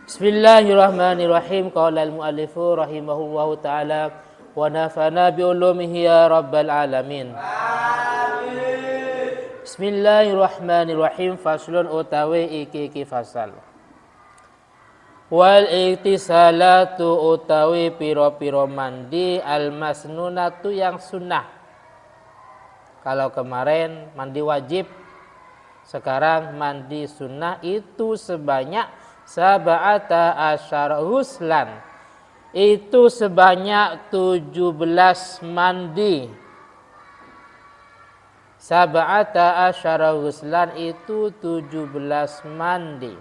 Bismillahirrahmanirrahim. Qala al-muallifu rahimahullahu ta'ala wa nafa'na bi ulumihi ya rabbal alamin. Amin. Bismillahirrahmanirrahim. Faslun utawi iki fasal. Wal iktisalatu utawi piro-piro mandi al-masnunatu yang sunnah. Kalau kemarin mandi wajib, sekarang mandi sunnah itu sebanyak sab'ata asyara huslan. Itu sebanyak 17 mandi. Sab'ata asyara huslan itu 17 mandi.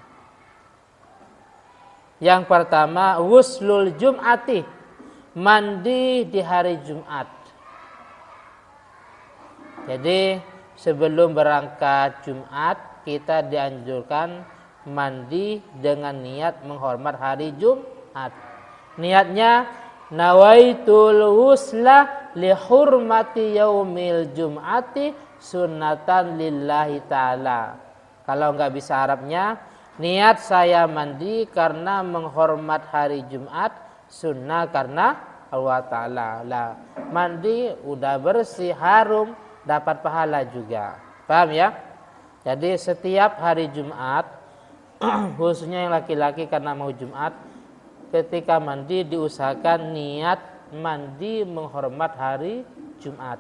Yang pertama, ghuslul jum'ati, mandi di hari Jumat. Jadi sebelum berangkat Jumat kita dianjurkan mandi dengan niat menghormat hari Jumat. Niatnya nawaitul ghusla li hurmati yaumil jum'ati sunnatan lillahi ta'ala. Kalau enggak bisa Arabnya, niat saya mandi karena menghormat hari Jumat, sunnah karena Allah Ta'ala. Lah, mandi udah bersih, harum, dapat pahala juga. Paham ya? Jadi setiap hari Jumat, khususnya yang laki-laki karena mau Jumat, ketika mandi diusahakan niat mandi menghormat hari Jumat.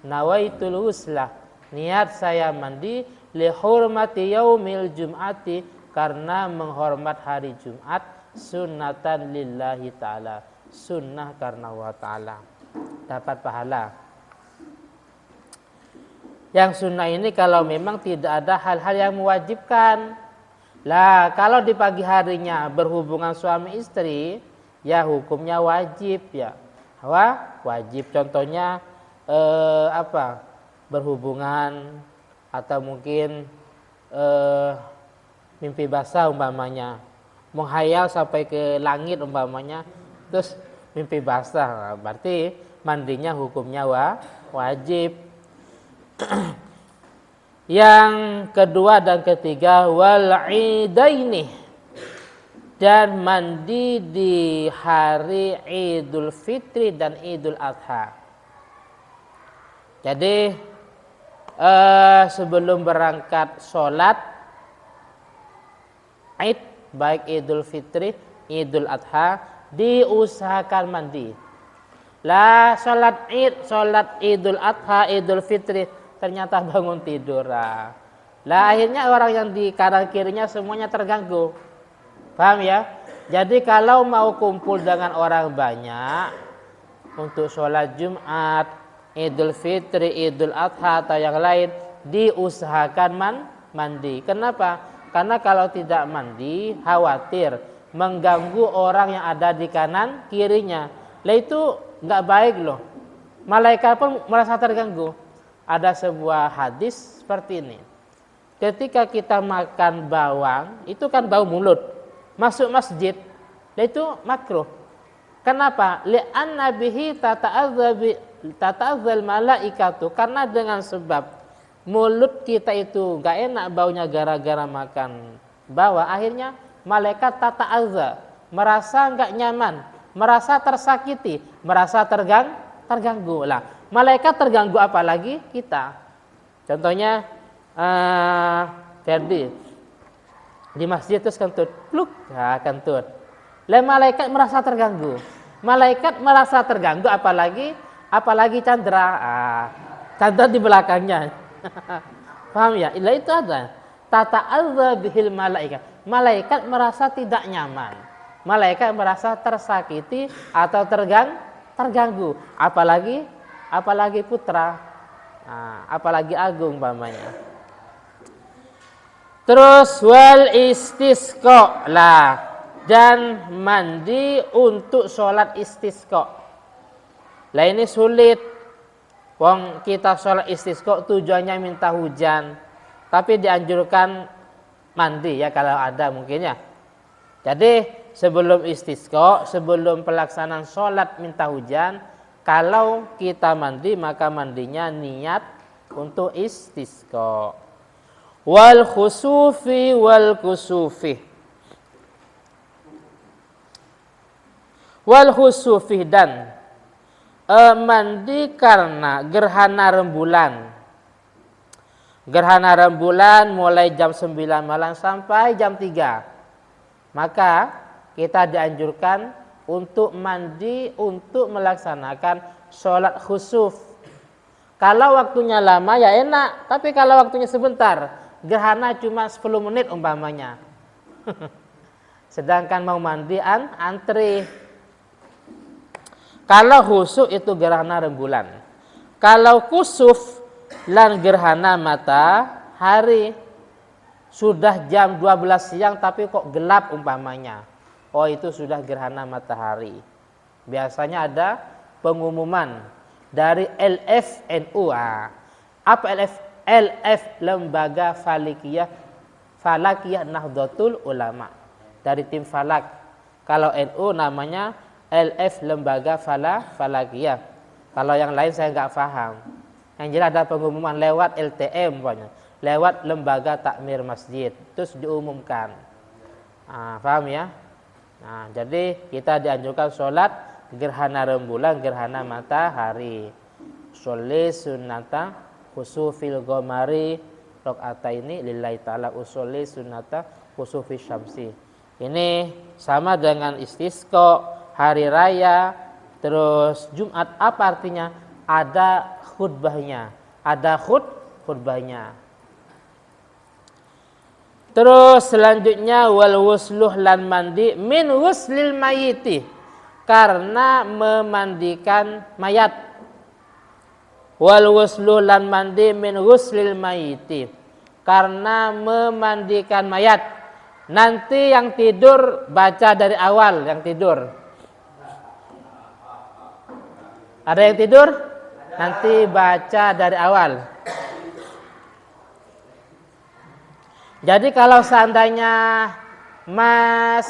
Nawaitul ghusla, niat saya mandi li hurmati yaumil jum'ati, karena menghormat hari Jumat, sunnatan lillahi ta'ala, sunnah karena Allah Ta'ala, dapat pahala. Yang sunnah ini kalau memang tidak ada hal-hal yang mewajibkan. Lah, kalau di pagi harinya berhubungan suami istri, ya hukumnya wajib ya. Wajib. Contohnya berhubungan atau mungkin mimpi basah umpamanya, menghayal sampai ke langit umpamanya, terus mimpi basah, berarti mandinya hukumnya wajib. Yang kedua dan ketiga, wal idaini, dan mandi di hari Idul Fitri dan Idul Adha. Jadi sebelum berangkat sholat Id, baik Idul Fitri, Idul Adha, diusahakan mandi. Lah, sholat Id, sholat Idul Adha, Idul Fitri, ternyata bangun tidur. Lah, akhirnya orang yang di kanan kirinya semuanya terganggu. Paham ya? Jadi kalau mau kumpul dengan orang banyak untuk sholat Jumat, Idul Fitri, Idul Adha atau yang lain, diusahakan mandi. Kenapa? Karena kalau tidak mandi khawatir mengganggu orang yang ada di kanan kirinya. Lah, itu nggak baik loh. Malaikat pun merasa terganggu. Ada sebuah hadis seperti ini. Ketika kita makan bawang, itu kan bau mulut. Masuk masjid, itu makruh. Kenapa? Li'anna bihi tata'adzal malaikatu. Karena dengan sebab mulut kita itu gak enak baunya gara-gara makan bawang, akhirnya malaikat tata'adza, merasa gak nyaman, merasa tersakiti, merasa terganggu. Lah, malaikat terganggu apalagi kita. Contohnya Ferdi di masjid terus kentut, pluk, ya kentut. Lah, malaikat merasa terganggu. Malaikat merasa terganggu apalagi Chandra. Chandra di belakangnya. Paham ya? Ilah itu ada. Tata'adza bihil malaikat. Malaikat merasa tidak nyaman. Malaikat merasa tersakiti atau terganggu. Apalagi putra, apalagi agung umpamanya. Terus wal istisqa, lah, dan mandi untuk sholat istisqa. Lah, ini sulit. Wong kita sholat istisqa tujuannya minta hujan, tapi dianjurkan mandi ya kalau ada mungkin ya. Jadi sebelum istisqa, sebelum pelaksanaan sholat minta hujan, kalau kita mandi maka mandinya niat untuk istisqa. Wal khusufi wal kusufi, Wal khusufih dan mandi karena gerhana rembulan. Gerhana rembulan mulai jam 9 malam sampai jam 3. Maka kita dianjurkan untuk mandi untuk melaksanakan sholat khusuf. Kalau waktunya lama ya enak, tapi kalau waktunya sebentar, gerhana cuma 10 menit umpamanya. Sedangkan mau mandi antri. Kalau khusuf itu gerhana rembulan. Kalau khusuf lan gerhana matahari sudah jam 12 siang tapi kok gelap umpamanya. Oh itu sudah gerhana matahari. Biasanya ada pengumuman dari LFNU. Apa LF? LF Lembaga Falakiyah Nahdlatul Ulama. Dari tim Falak. Kalau NU namanya LF Lembaga Falakiyah. Kalau yang lain saya nggak paham. Yang jelas ada pengumuman lewat LTM pokoknya. Lewat Lembaga Takmir Masjid. Terus diumumkan. Paham ya? Nah, jadi kita dianjurkan sholat gerhana rembulan, gerhana matahari. Sholli sunnata khusufil ghamari rakaataini lillahi ta'ala usolli sunnata khusufi syamsi. Ini sama dengan istisqa, hari raya, terus Jumat. Apa artinya? Ada khutbahnya. Ada khutbahnya. Terus selanjutnya wal wusluh lan mandi min wuslil mayiti, karena memandikan mayat. Wal wusluh lan mandi min wuslil mayiti, karena memandikan mayat. Nanti yang tidur baca dari awal, yang tidur. Ada yang tidur? Nanti baca dari awal. Jadi kalau seandainya Mas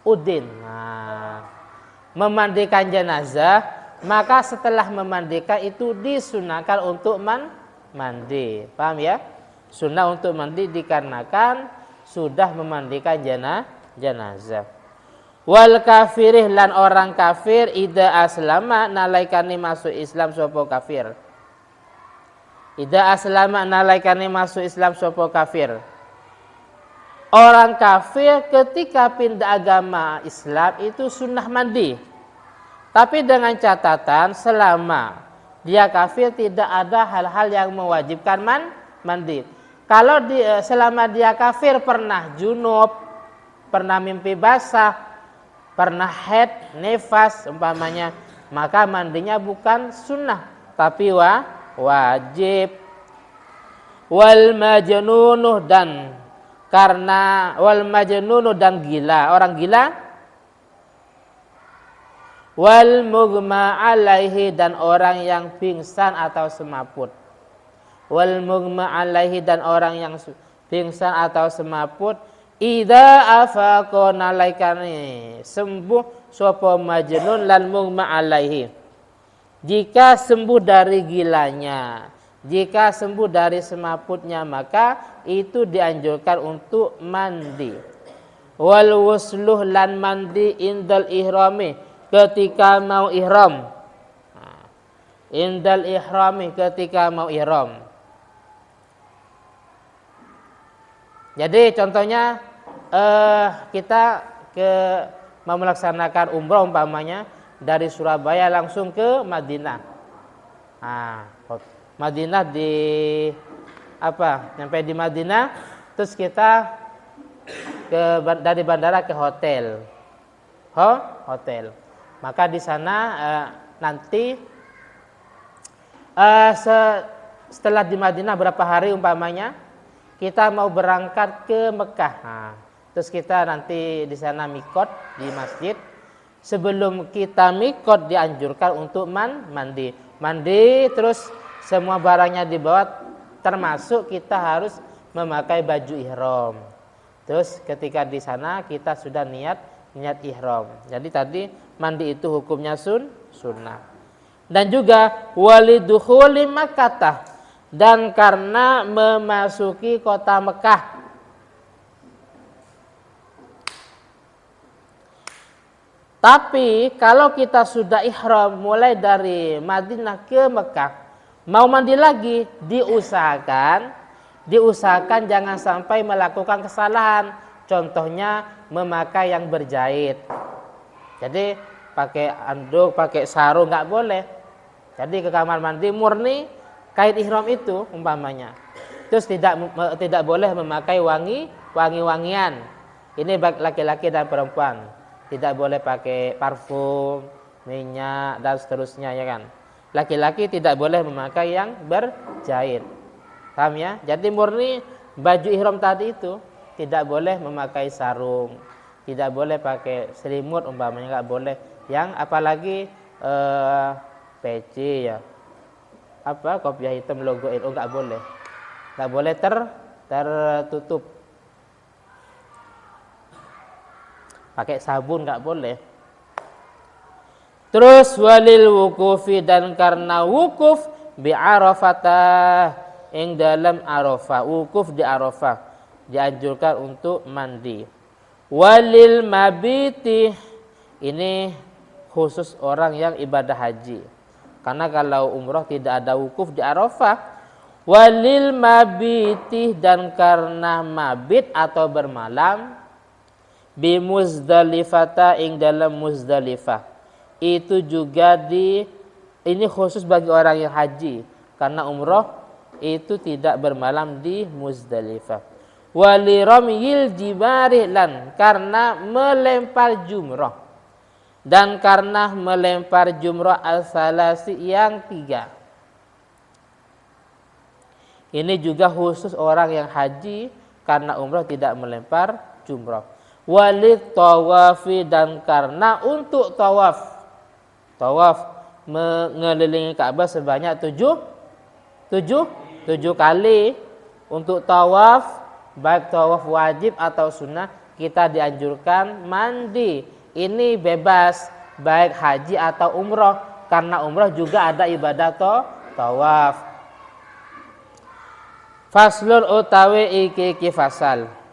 Udin memandikan jenazah, maka setelah memandikan itu disunahkan untuk mandi. Paham ya? Sunnah untuk mandi dikarenakan sudah memandikan jenazah. Wal kafirih lan orang kafir ida aslama nalaikani masuk Islam sopo kafir. Ida aslama nalaikani masuk Islam sopo kafir. Orang kafir ketika pindah agama Islam itu sunnah mandi. Tapi dengan catatan selama dia kafir tidak ada hal-hal yang mewajibkan mandi. Kalau selama dia kafir pernah junub, pernah mimpi basah, pernah haid, nifas umpamanya, maka mandinya bukan sunnah tapi wajib. Wal majnunuh dan karena wal majnunuh dan gila, orang gila. Wal mughma alaihi dan orang yang pingsan atau semaput. Wal mughma alaihi dan orang yang pingsan atau semaput. Idza afaqa nalaikani sembuh sapa majnun lan mughma alaihi. Jika sembuh dari gilanya, jika sembuh dari semaputnya, maka itu dianjurkan untuk mandi. Wal wusluh lan mandi indal ihrami, ketika mau ihram. Indal ihrami, ketika mau ihram. Jadi contohnya kita mau melaksanakan umroh umpamanya dari Surabaya langsung ke Madinah. Madinah sampai di Madinah, terus kita dari bandara ke hotel. Hotel. Maka di sana nanti setelah di Madinah berapa hari umpamanya kita mau berangkat ke Mekah. Terus kita nanti di sana mikot di masjid. Sebelum kita mikot dianjurkan untuk mandi. Mandi terus semua barangnya dibawa, termasuk kita harus memakai baju ihram. Terus ketika di sana kita sudah niat ihram. Jadi tadi mandi itu hukumnya sunnah. Dan juga walidukhuli Makkah, dan karena memasuki kota Mekah. Tapi kalau kita sudah ihram mulai dari Madinah ke Mekah, mau mandi lagi, diusahakan jangan sampai melakukan kesalahan. Contohnya memakai yang berjahit. Jadi pakai anduk, pakai sarung nggak boleh. Jadi ke kamar mandi murni kain ihram itu umpamanya. Terus tidak boleh memakai wangi-wangian. Ini baik laki-laki dan perempuan. Tidak boleh pakai parfum, minyak dan seterusnya ya kan. Laki-laki tidak boleh memakai yang berjahit. Paham ya? Jadi murni baju ihram tadi itu tidak boleh memakai sarung, tidak boleh pakai selimut umpamanya, nggak boleh. Yang apalagi peci ya. Apa kopiah hitam logo NU nggak boleh. Nggak boleh tertutup. Pakai sabun nggak boleh. Terus walil wukufi, dan karena wukuf bi Arafatah, yang dalam Arafah, wukuf di Arafah dianjurkan untuk mandi. Walil mabiti, ini khusus orang yang ibadah haji. Karena kalau umroh tidak ada wukuf di Arafah. Walil mabiti, dan karena mabit atau bermalam bi Muzdalifata, ing dalam Muzdalifah. Itu juga ini khusus bagi orang yang haji, karena umroh itu tidak bermalam di Muzdalifah. Wali ramyil jimari, lan karena melempar jumrah, dan karena melempar jumrah al-salasi yang 3. Ini juga khusus orang yang haji, karena umrah tidak melempar jumrah. Walit tawafi, dan karena untuk tawaf mengelilingi Ka'bah sebanyak 7 kali. Untuk tawaf baik tawaf wajib atau sunnah kita dianjurkan mandi. Ini bebas baik haji atau umroh, karena umroh juga ada ibadah tawaf. Faslun utawi iki fasal.